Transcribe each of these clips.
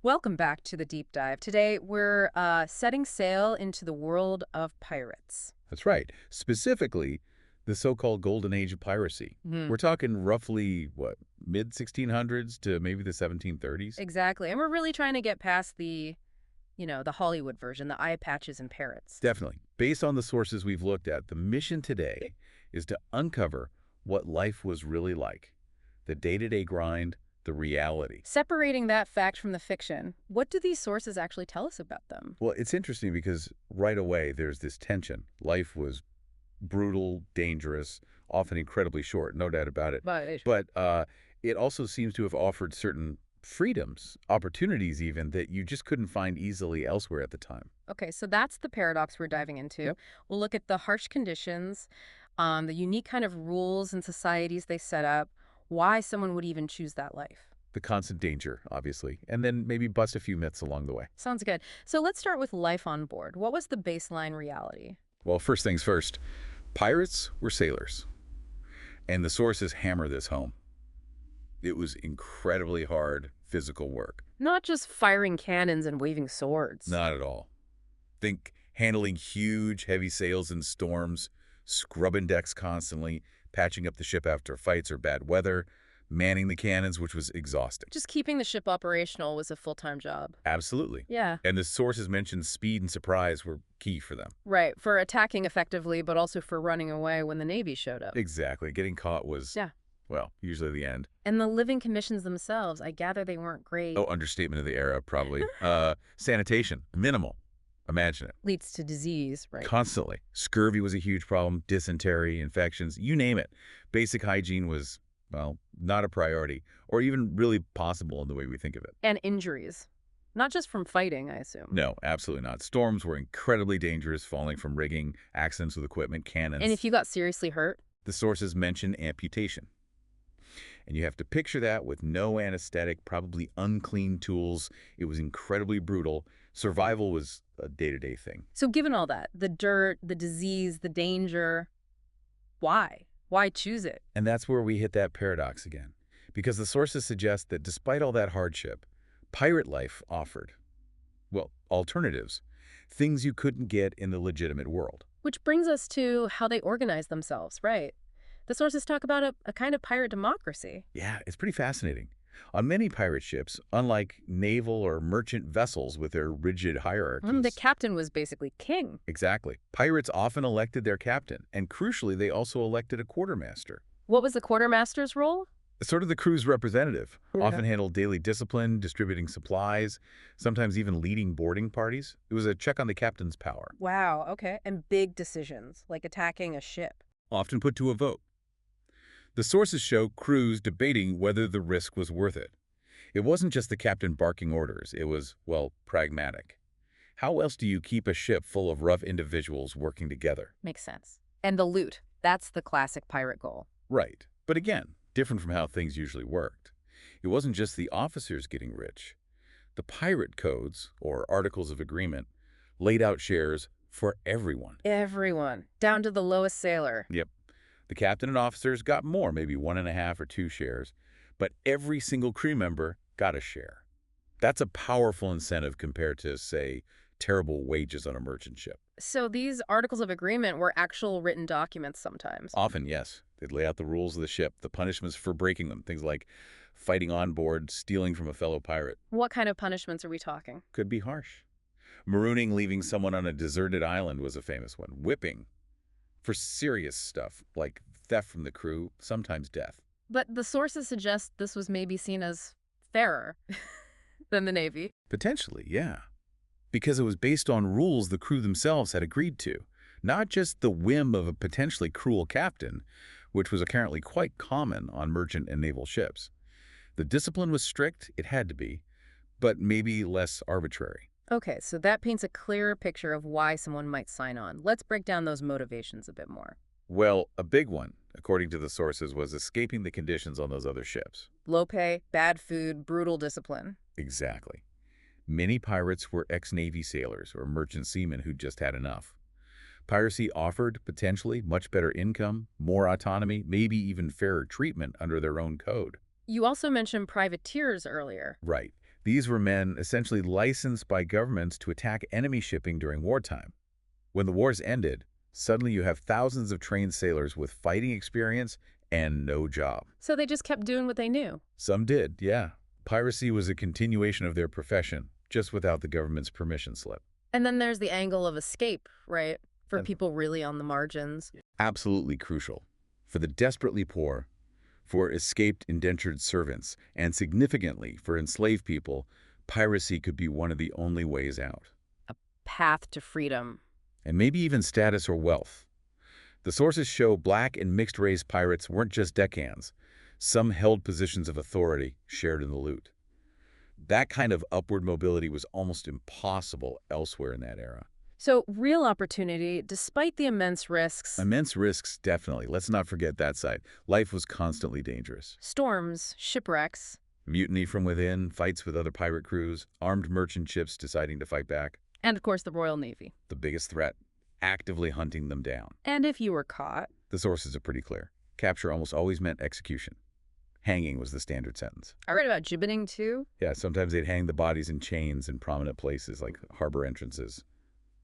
Welcome back to the deep dive. Today we're setting sail into the world of pirates. That's right. Specifically, the so-called golden age of piracy. Hmm. We're talking roughly, what, mid-1600s to maybe the 1730s? Exactly. And we're really trying to get past the Hollywood version, the eye patches and parrots. Definitely. Based on the sources we've looked at, the mission today is to uncover what life was really like. The day-to-day grind, the reality. Separating that fact from the fiction, what do these sources actually tell us about them? Well, it's interesting because right away there's this tension. Life was brutal, dangerous, often incredibly short, no doubt about it. But But it also seems to have offered certain freedoms, opportunities even, that you just couldn't find easily elsewhere at the time. okay, so that's the paradox we're diving into. Yep. We'll look at the harsh conditions, the unique kind of rules and societies they set up, why someone would even choose that life. The constant danger, obviously, and then maybe bust a few myths along the way. Sounds good. So let's start with life on board. What was the baseline reality? Well, first things first, pirates were sailors, and the sources hammer this home. It was incredibly hard physical work. Not just firing cannons and waving swords. Not at all. Think handling huge, heavy sails in storms, scrubbing decks constantly, patching up the ship after fights or bad weather, manning the cannons, which was exhausting. Just keeping the ship operational was a full-time job. Absolutely. Yeah, And the sources mentioned speed and surprise were key for them. right. For attacking effectively, but also for running away when the Navy showed up. Exactly. Getting caught was, Yeah. well, usually the end. And the living conditions themselves, I gather they weren't great. Oh, understatement of the era, probably. Sanitation, minimal. Imagine it. Leads to disease, right? Constantly. Scurvy was a huge problem, dysentery, infections, you name it. Basic hygiene was, well, not a priority, or even really possible in the way we think of it. And injuries. Not just from fighting, I assume. No, absolutely not. Storms were incredibly dangerous, falling from rigging, accidents with equipment, cannons. And if you got seriously hurt? The sources mention amputation. And you have to picture that with no anesthetic, probably unclean tools. It was incredibly brutal. Survival was a day-to-day thing. So given all that, the dirt, the disease, the danger, why? Why choose it? And that's where we hit that paradox again. Because the sources suggest that despite all that hardship, pirate life offered, well, alternatives, things you couldn't get in the legitimate world. Which brings us to how they organize themselves, right? The sources talk about a kind of pirate democracy. Yeah, it's pretty fascinating. On many pirate ships, unlike naval or merchant vessels with their rigid hierarchies. The captain was basically king. Exactly. Pirates often elected their captain, and crucially, they also elected a quartermaster. What was the quartermaster's role? Sort of the crew's representative, Yeah. often handled daily discipline, distributing supplies, sometimes even leading boarding parties. It was a check on the captain's power, Wow, okay. And big decisions, like attacking a ship. often put to a vote. The sources show crews debating whether the risk was worth it. It wasn't just the captain barking orders, it was, well, pragmatic. How else do you keep a ship full of rough individuals working together? Makes sense. And the loot. That's the classic pirate goal. Right. But again, different from how things usually worked. It wasn't just the officers getting rich. The pirate codes, or articles of agreement, laid out shares for everyone. Everyone, down to the lowest sailor. Yep. The captain and officers got more, maybe 1.5 or 2 shares, but every single crew member got a share. That's a powerful incentive compared to, say, terrible wages on a merchant ship. So these articles of agreement were actual written documents sometimes. Often, yes. They'd lay out the rules of the ship, the punishments for breaking them, things like fighting on board, stealing from a fellow pirate. What kind of punishments are we talking? Could be harsh. Marooning, leaving someone on a deserted island was a famous one. Whipping. For serious stuff, like theft from the crew, sometimes death. But the sources suggest this was maybe seen as fairer than the Navy. Potentially, yeah. Because it was based on rules the crew themselves had agreed to, not just the whim of a potentially cruel captain, which was apparently quite common on merchant and naval ships. The discipline was strict, it had to be, but maybe less arbitrary. Okay, so that paints a clearer picture of why someone might sign on. Let's break down those motivations a bit more. Well, a big one, according to the sources, was escaping the conditions on those other ships. Low pay, bad food, brutal discipline. Exactly. Many pirates were ex-Navy sailors or merchant seamen who'd just had enough. Piracy offered, potentially, much better income, more autonomy, maybe even fairer treatment under their own code. You also mentioned privateers earlier. Right. These were men essentially licensed by governments to attack enemy shipping during wartime. When the wars ended, suddenly you have thousands of trained sailors with fighting experience and no job. So they just kept doing what they knew. Some did, yeah. Piracy was a continuation of their profession, just without the government's permission slip. And then there's the angle of escape, right? For And people really on the margins. absolutely crucial. For the desperately poor, for escaped indentured servants, and significantly for enslaved people, piracy could be one of the only ways out. A path to freedom. And maybe even status or wealth. The sources show black and mixed-race pirates weren't just deckhands. Some held positions of authority, shared in the loot. That kind of upward mobility was almost impossible elsewhere in that era. So real opportunity, despite the immense risks. Immense risks, definitely. Let's not forget that side. Life was constantly dangerous. Storms, shipwrecks. Mutiny from within, fights with other pirate crews, armed merchant ships deciding to fight back. And of course the Royal Navy. The biggest threat, actively hunting them down. And if you were caught. The sources are pretty clear. Capture almost always meant execution. Hanging was the standard sentence. I read about gibbeting too. Yeah, sometimes they'd hang the bodies in chains in prominent places like harbor entrances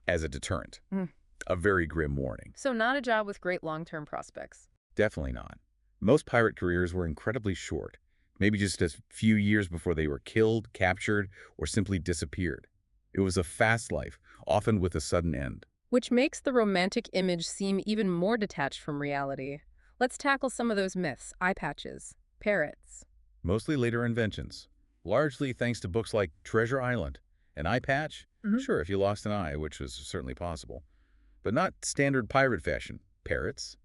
as a deterrent. Mm. A very grim warning. So not a job with great long-term prospects. Definitely not. Most pirate careers were incredibly short, maybe just a few years before they were killed, captured, or simply disappeared. It was a fast life, often with a sudden end. Which makes the romantic image seem even more detached from reality. Let's tackle some of those myths. Eye patches, parrots. Mostly later inventions, largely thanks to books like Treasure Island. An eye patch? Sure, if you lost an eye, which was certainly possible. But not standard pirate fashion. Parrots?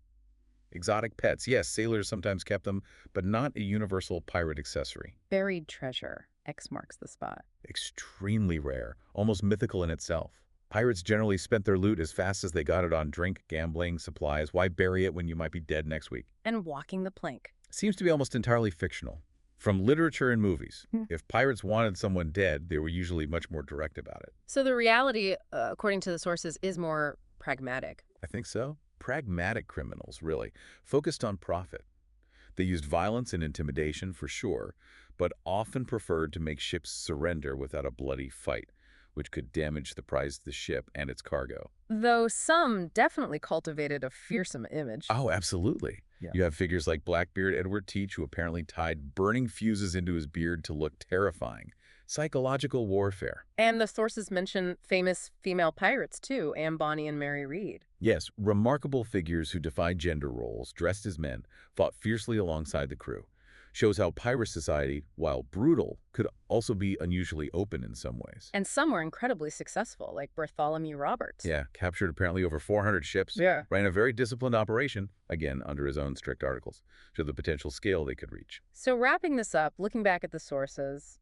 Exotic pets. Yes, sailors sometimes kept them, but not a universal pirate accessory. Buried treasure. X marks the spot. Extremely rare, almost mythical in itself. Pirates generally spent their loot as fast as they got it on drink, gambling, supplies. Why bury it when you might be dead next week? And walking the plank. Seems to be almost entirely fictional. From literature and movies, if pirates wanted someone dead, they were usually much more direct about it. So the reality, according to the sources, is more pragmatic. I think so. Pragmatic criminals, really, focused on profit. They used violence and intimidation for sure, but often preferred to make ships surrender without a bloody fight, which could damage the prize of the ship and its cargo. Though some definitely cultivated a fearsome image. Oh, absolutely. Yeah. You have figures like Blackbeard Edward Teach, who apparently tied burning fuses into his beard to look terrifying. Psychological warfare. And the sources mention famous female pirates, too, Anne Bonny and Mary Read. Yes, remarkable figures who defied gender roles, dressed as men, fought fiercely alongside the crew. Shows how pirate society, while brutal, could also be unusually open in some ways. And some were incredibly successful, like Bartholomew Roberts. Yeah, captured apparently over 400 ships. Yeah. Ran a very disciplined operation, again, under his own strict articles, showed the potential scale they could reach. So wrapping this up, looking back at the sources,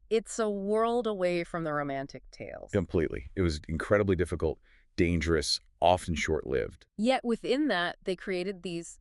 it's a world away from the romantic tales. Completely. It was incredibly difficult, dangerous, often short-lived. Yet within that, they created these,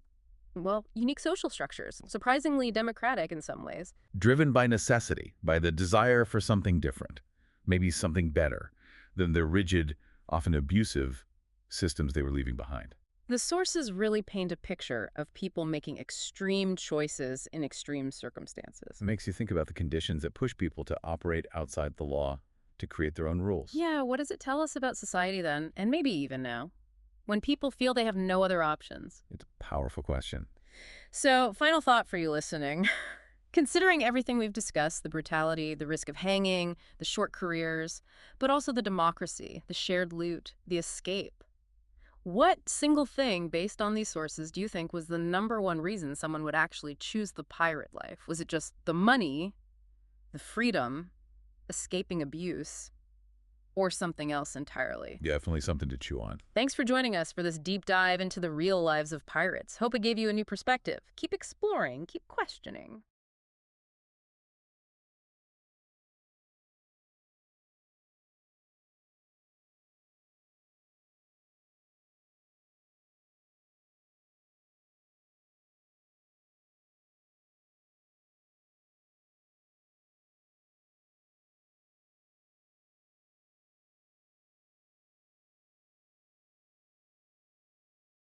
well, unique social structures, surprisingly democratic in some ways. Driven by necessity, by the desire for something different, maybe something better than the rigid, often abusive systems they were leaving behind. The sources really paint a picture of people making extreme choices in extreme circumstances. It makes you think about the conditions that push people to operate outside the law, to create their own rules. Yeah, what does it tell us about society then, and maybe even now, when people feel they have no other options? It's a powerful question. So, final thought for you listening. Considering everything we've discussed, the brutality, the risk of hanging, the short careers, but also the democracy, the shared loot, the escape, what single thing based on these sources do you think was the #1 reason someone would actually choose the pirate life? Was it just the money, the freedom, escaping abuse, or something else entirely? Definitely something to chew on. Thanks for joining us for this deep dive into the real lives of pirates. Hope it gave you a new perspective. Keep exploring, keep questioning.